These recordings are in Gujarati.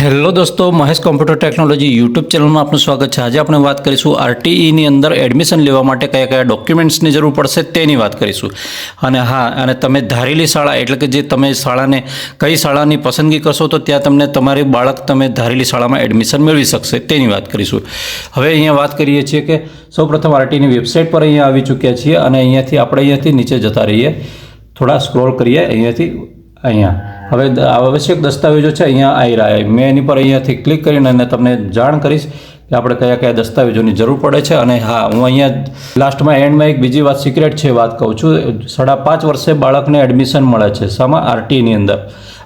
હેલો દોસ્તો, મહેશ કોમ્પ્યુટર ટેકનોલોજી યુટ્યુબ ચેનલમાં આપનું સ્વાગત છે। આજે આપણે વાત કરીશું આરટીઈની અંદર એડમિશન લેવા માટે કયા કયા ડોક્યુમેન્ટ્સની જરૂર પડશે તેની વાત કરીશું। અને તમે ધારેલી શાળા એટલે કે જે તમે શાળાને કઈ શાળાની પસંદગી કરશો તો ત્યાં તમને તમારી બાળક તમે ધારેલી શાળામાં એડમિશન મેળવી શકશે તેની વાત કરીશું। હવે અહીંયા વાત કરીએ છીએ કે સૌપ્રથમ આરટીઈની વેબસાઇટ પર અહીંયા આવી ચૂક્યા છીએ અને અહીંયાથી નીચે જતા રહીએ, થોડા સ્ક્રોલ કરીએ અહીંયા હવે આવશ્યક દસ્તાવેજો છે અહીંયા આવી રહ્યા। મેં એની પર અહીંયાથી ક્લિક કરીને અને તમને જાણ કરીશ કે આપણે કયા કયા દસ્તાવેજોની જરૂર પડે છે। અને હા, હું અહીંયા લાસ્ટમાં એન્ડમાં એક બીજી વાત સિક્રેટ છે વાત કહું છું। 5.5 વર્ષે બાળકને એડમિશન મળે છે શામાં? આરટીઈની અંદર,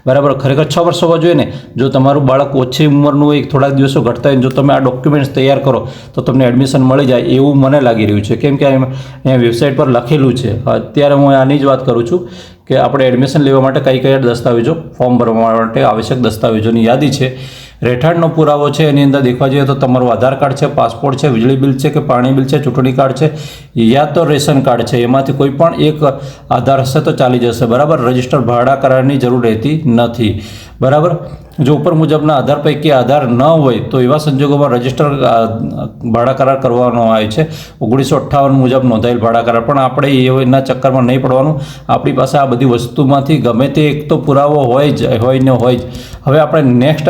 બરાબર। ખરેખર 6 વર્ષ હોવા જોઈએ ને। જો તમારું બાળક ઓછી ઉંમરનું હોય, થોડાક દિવસો ઘટતા હોય, જો તમે આ ડોક્યુમેન્ટ્સ તૈયાર કરો તો તમને એડમિશન મળી જાય એવું મને લાગી રહ્યું છે, કેમ કે અહીંયા વેબસાઇટ પર લખેલું છે। અત્યારે હું આની જ વાત કરું છું કે આપણે એડમિશન લેવા માટે કયા દસ્તાવેજો, ફોર્મ ભરવા માટે આવશ્યક દસ્તાવેજોની યાદી છે। રહેઠાણનો પુરાવો છે, એની અંદર દેખવા જઈએ તો તમારું આધાર કાર્ડ છે, પાસપોર્ટ છે, વીજળી બિલ છે કે પાણી બિલ છે, ચૂંટણી કાર્ડ છે યા તો રેશન કાર્ડ છે, એમાંથી કોઈ પણ એક આધાર હશે તો ચાલી જશે, બરાબર। રજિસ્ટર ભાડા કરારની જરૂર રહેતી નથી, બરાબર। જો ઉપર મુજબના આધાર પૈકી આધાર ન હોય તો એવા સંજોગોમાં રજિસ્ટર ભાડા કરાર કરવાનો આવે છે 1958 મુજબ નોંધાયેલ ભાડા કરાર। પણ આપણે એના ચક્કરમાં નહીં પડવાનું। આપણી પાસે આ બધી વસ્તુમાંથી ગમે તે એક તો પુરાવો હોય જ। હવે આપણે નેક્સ્ટ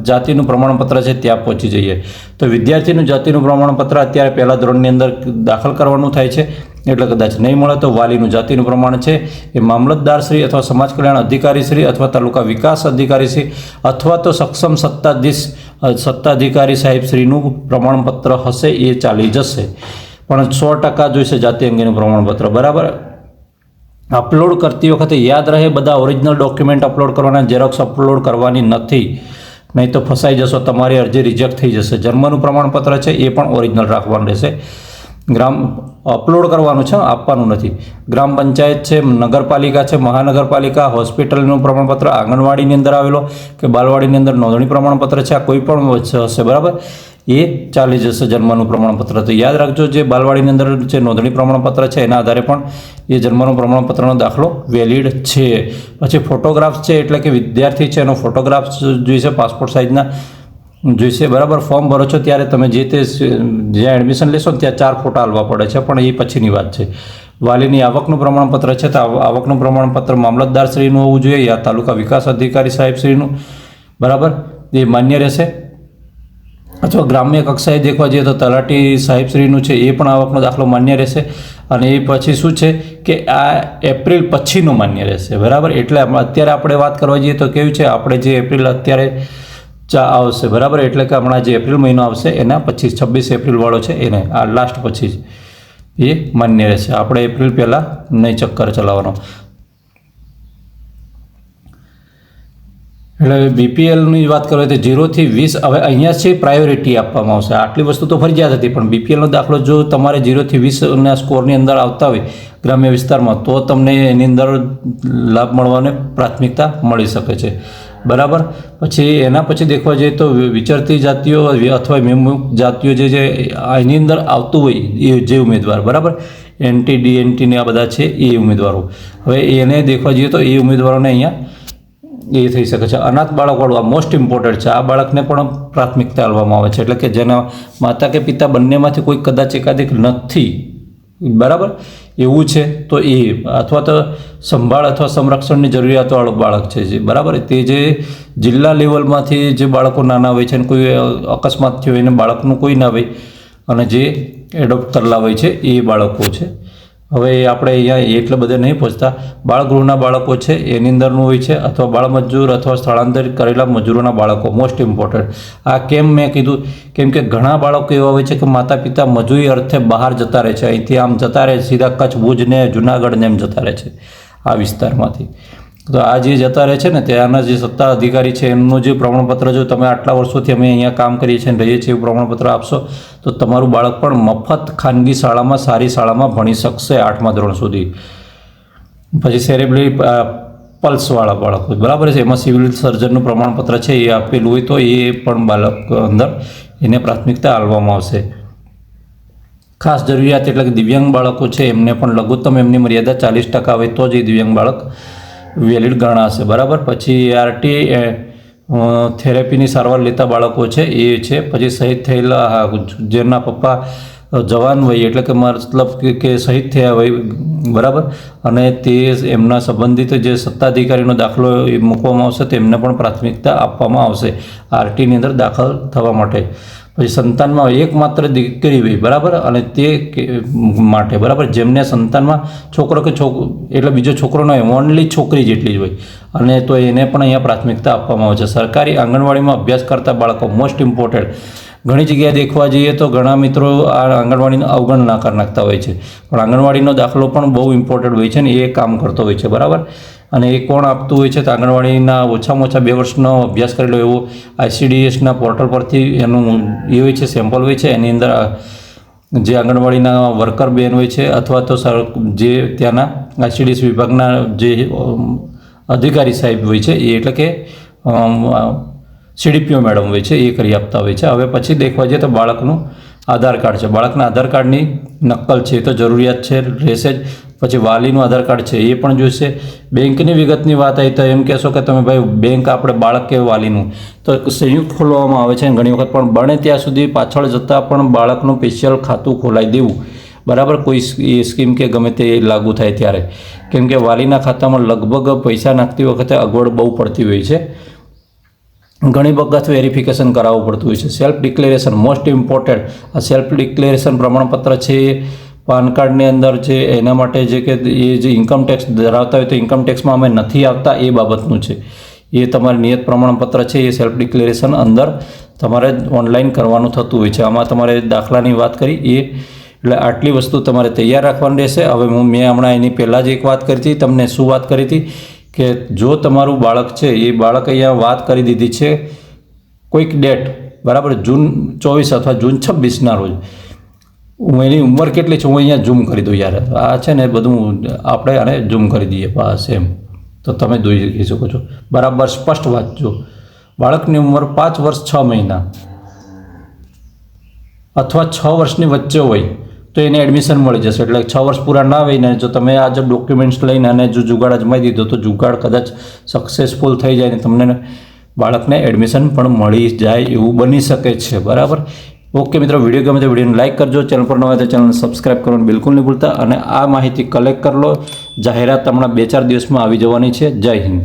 જાતિનું પ્રમાણપત્ર છે ત્યાં પહોંચી જઈએ તો વિદ્યાર્થીનું જાતિનું પ્રમાણપત્ર અત્યારે પહેલા ધોરણની અંદર દાખલ કરવાનું થાય છે, એટલે કદાચ નહીં મળે તો વાલીનું જાતિનું પ્રમાણ છે એ મામલતદારશ્રી અથવા સમાજ કલ્યાણ અધિકારીશ્રી અથવા તાલુકા વિકાસ અધિકારીશ્રી અથવા તો સક્ષમ સત્તાધિકારી સાહેબશ્રીનું પ્રમાણપત્ર હશે એ ચાલી જશે, પણ 100% જોઈશે જાતિ અંગેનું પ્રમાણપત્ર, બરાબર। અપલોડ કરતી વખતે યાદ રહે બધા ઓરિજિનલ ડોક્યુમેન્ટ અપલોડ કરવાના, ઝેરોક્સ અપલોડ કરવાની નથી, નહીં તો ફસાઈ જશો, તમારી અરજી રિજેક્ટ થઈ જશે। જન્મનું પ્રમાણપત્ર છે એ પણ ઓરિજિનલ રાખવાનું રહેશે। અપલોડ કરવાનું છે, આપવાનું નથી। ગ્રામ પંચાયત છે, નગરપાલિકા છે, મહાનગરપાલિકા, હોસ્પિટલનું પ્રમાણપત્ર, આંગણવાડીની અંદર આવેલો કે બાલવાડીની અંદર નોંધણી પ્રમાણપત્ર છે, આ કોઈ પણ હશે, બરાબર, એ ચાલી જશે જન્મનું પ્રમાણપત્ર। તો યાદ રાખજો, જે બાલવાડીની અંદર જે નોંધણી પ્રમાણપત્ર છે એના આધારે પણ એ જન્મનું પ્રમાણપત્રનો દાખલો વેલિડ છે। પછી ફોટોગ્રાફ્સ છે, એટલે કે વિદ્યાર્થી છે એનો ફોટોગ્રાફ્સ જોઈશે, પાસપોર્ટ સાઇઝના જોઈશે, બરાબર। ફોર્મ ભરો છો ત્યારે તમે જ્યાં એડમિશન લેશો ને ત્યાં 4 ફોટા આલવા પડે છે, પણ એ પછીની વાત છે। વાલીની આવકનું પ્રમાણપત્ર છે તો આવકનું પ્રમાણપત્ર મામલતદારશ્રીનું હોવું જોઈએ યા તાલુકા વિકાસ અધિકારી સાહેબશ્રીનું, બરાબર, એ માન્ય રહેશે। અથવા ગ્રામ્ય કક્ષાએ દેખવા જઈએ તો તલાટી સાહેબશ્રીનું છે એ પણ આવકનો દાખલો માન્ય રહેશે। અને એ પછી શું છે કે આ એપ્રિલ પછીનું માન્ય રહેશે, બરાબર। એટલે અત્યારે આપણે વાત કરવા જઈએ તો કેવું છે, આપણે જે એપ્રિલ અત્યારે આવશે, બરાબર, એટલે કે હમણાં જે એપ્રિલ મહિનો આવશે એના 26 એપ્રિલ વાળો છે એને આ લાસ્ટ પછી એ માન્ય રહેશે। આપણે એપ્રિલ પહેલાં નહીં ચક્કર ચલાવવાનો। એટલે બીપીએલની વાત કરીએ તો 0 થી 20 હવે અહીંયા છે પ્રાયોરિટી આપવામાં આવશે। આટલી વસ્તુ તો ફરજિયાત હતી, પણ બીપીએલનો દાખલો જો તમારે 0 થી 20ના સ્કોરની અંદર આવતા હોય ગ્રામ્ય વિસ્તારમાં તો તમને એની અંદર લાભ મળવાને પ્રાથમિકતા મળી શકે છે, બરાબર। પછી એના પછી દેખવા જઈએ તો વિચરતી જાતિઓ અથવા વિમુખ જાતિઓ જે એની અંદર આવતું હોય એ જે ઉમેદવાર, બરાબર, એનટી ડીએનટી ને આ બધા છે એ ઉમેદવારો, હવે એને દેખવા જઈએ તો એ ઉમેદવારોને અહીંયા એ થઈ શકે છે। અનાથ બાળકવાળું આ મોસ્ટ ઇમ્પોર્ટન્ટ છે, આ બાળકને પણ પ્રાથમિકતા આપવામાં આવે છે, એટલે કે જેના માતા કે પિતા બંનેમાંથી કોઈ કદાચ એકાધિક નથી, બરાબર, એવું છે તો એ અથવા તો સંભાળ અથવા સંરક્ષણની જરૂરિયાતવાળું બાળક છે જે, બરાબર, તે જે જિલ્લા લેવલમાંથી જે બાળકો નાના હોય છે અને કોઈ અકસ્માત થયો એને બાળકનું કોઈ ના હોય અને જે એડોપ્ટ કરેલા હોય છે એ બાળકો છે। હવે આપણે અહીંયા એટલે બધે નહીં પહોંચતા। બાળગૃહના બાળકો છે એની અંદરનું હોય છે, અથવા બાળમજૂર અથવા સ્થળાંતરિત કરેલા મજૂરોના બાળકો મોસ્ટ ઇમ્પોર્ટન્ટ। આ કેમ મેં કીધું, કેમ કે ઘણા બાળકો એવા હોય છે કે માતા પિતા મજૂરી અર્થે બહાર જતા રહે છે, અહીંથી આમ જતા રહે સીધા કચ્છ, ભુજ ને જુનાગઢ ને એમ જતા રહે છે આ વિસ્તારમાંથી। તો આ જે જતા રહે છે ને ત્યાંના જે સત્તા અધિકારી છે એમનું જે પ્રમાણપત્ર જો તમે આટલા વર્ષોથી અમે અહીંયા કામ કરીએ છીએ અને રહીએ છીએ એવું પ્રમાણપત્ર આપશો તો તમારું બાળક પણ મફત ખાનગી શાળામાં, સારી શાળામાં ભણી શકશે 8મા ધોરણ સુધી। પછી સેરેબ્રલ પલ્સવાળા બાળકો, બરાબર છે, એમાં સિવિલ સર્જનનું પ્રમાણપત્ર છે એ આપેલું હોય તો એ પણ બાળક અંદર એને પ્રાથમિકતા આપવામાં આવશે। ખાસ જરૂરિયાત એટલે કે દિવ્યાંગ બાળકો છે એમને પણ લઘુત્તમ એમની મર્યાદા 40% હોય તો જ એ દિવ્યાંગ બાળક વેલિડ ગણાશે, બરાબર। પછી આરટી થેરેપીની સારવાર લેતા બાળકો છે એ છે. પછી શહીદ થયેલા જેમના પપ્પા જવાન હોય એટલે કે મતલબ કે શહીદ થયા હોય, બરાબર, અને તે એમના સંબંધિત જે સત્તાધિકારીનો દાખલો મૂકવામાં આવશે તેમને પણ પ્રાથમિકતા આપવામાં આવશે આરટીની અંદર દાખલ થવા માટે. પછી સંતાનમાં એકમાત્ર દીકરી હોય, બરાબર, અને તે માટે, બરાબર, જેમને સંતાનમાં છોકરો કે એટલે બીજો છોકરો ન હોય, ઓનલી છોકરી જેટલી જ હોય, અને તો એને પણ અહીંયા પ્રાથમિકતા આપવામાં આવે છે. સરકારી આંગણવાડીમાં અભ્યાસ કરતા બાળકો મોસ્ટ ઇમ્પોર્ટન્ટ. ઘણી જગ્યાએ દેખવા જઈએ તો ઘણા મિત્રો આ આંગણવાડીની અવગણના કરી નાખતા હોય છે, પણ આંગણવાડીનો દાખલો પણ બહુ ઇમ્પોર્ટન્ટ હોય છે ને એ કામ કરતો હોય છે, બરાબર. અને એ કોણ આપતું હોય છે? તો આંગણવાડીના ઓછામાં ઓછા 2 વર્ષનો અભ્યાસ કરેલો એવો ICDSના પોર્ટલ પરથી એનું એ હોય છે, સેમ્પલ હોય છે. એની અંદર જે આંગણવાડીના વર્કર બેન હોય છે અથવા તો જે ત્યાંના ICDS વિભાગના જે અધિકારી સાહેબ હોય છે એ એટલે કે CDPO મેડમ હોય છે, એ કરી આપતા હોય છે. હવે પછી દેખવા જઈએ તો બાળકનું આધાર કાર્ડ છે. બાળકના આધાર કાર્ડની નકલ છે એ તો જરૂરિયાત છે, રહેશે જ. પછી વાલીનું આધાર કાર્ડ છે એ પણ જોઈશે. બેંકની વિગતની વાત આવી તો એમ કહેશો કે તમે ભાઈ બેંક આપણે બાળક કે વાલીનું તો સંયુક્ત ખોલવામાં આવે છે ઘણી વખત, પણ બને ત્યાં સુધી પાછળ જતાં પણ બાળકનું સ્પેશિયલ ખાતું ખોલાવી દેવું, બરાબર, કોઈ સ્કીમ કે ગમે તે લાગુ થાય ત્યારે. કેમ કે વાલીના ખાતામાં લગભગ પૈસા નાખતી વખતે અગવડ બહુ પડતી હોય છે, ઘણી વખત વેરિફિકેશન કરાવવું પડતું હોય છે. Self declaration most important. આ સેલ્ફ ડિક્લેરેશન પ્રમાણપત્ર છે પાન કાર્ડની અંદર છે, એના માટે જે કે એ જે ઇન્કમ ટેક્સ ધરાવતા હોય તો ઇન્કમ ટેક્સમાં અમે નથી આવતા એ બાબતનું છે. એ તમારે નિયત પ્રમાણપત્ર છે એ સેલ્ફ ડિક્લેરેશન અંદર તમારે ઓનલાઈન કરવાનું થતું હોય છે. આમાં તમારે દાખલાની વાત કરી એ, એટલે આટલી વસ્તુ તમારે તૈયાર રાખવાની રહેશે. હવે મેં હમણાં એની પહેલાં જ એક વાત કરી હતી, તમને શું વાત કરી હતી કે જો તમારું બાળક છે એ બાળક અહીંયા વાત કરી દીધી છે કોઈક ડેટ, બરાબર, જૂન 24 અથવા જૂન 26ના રોજ, એની ઉંમર કેટલી છે હું અહીંયા ઝૂમ કરી દઉં યાર, આ છે ને બધું આપણે આને ઝૂમ કરી દઈએ બસ એમ, તો તમે જોઈ શકો છો. બરાબર સ્પષ્ટ વાંચજો. બાળકની ઉંમર 5 વર્ષ 6 મહિના અથવા 6 વર્ષની વચ્ચે હોય તો એને એડમિશન મળી જશે. એટલે 6 વર્ષ પૂરા ના હોય ને જો તમે આ જો ડોક્યુમેન્ટ્સ લઈને અને જો જુગાડ અજમાઈ દીધો તો જુગાડ કદાચ સક્સેસફુલ થઈ જાય ને તમને બાળકને એડમિશન પણ મળી જાય એવું બની શકે છે, બરાબર. ઓકે મિત્રો, વિડીયો ગમે તો વિડીયોને લાઇક કરજો, ચેનલ પર ન હોય તો ચેનલને સબસ્ક્રાઈબ કરવાનું બિલકુલ નહીં ભૂલતા, અને આ માહિતી કલેક્ટ કરી લો. જાહેરાત હમણાં 2-4 દિવસમાં આવી જવાની છે. જય હિન્દ.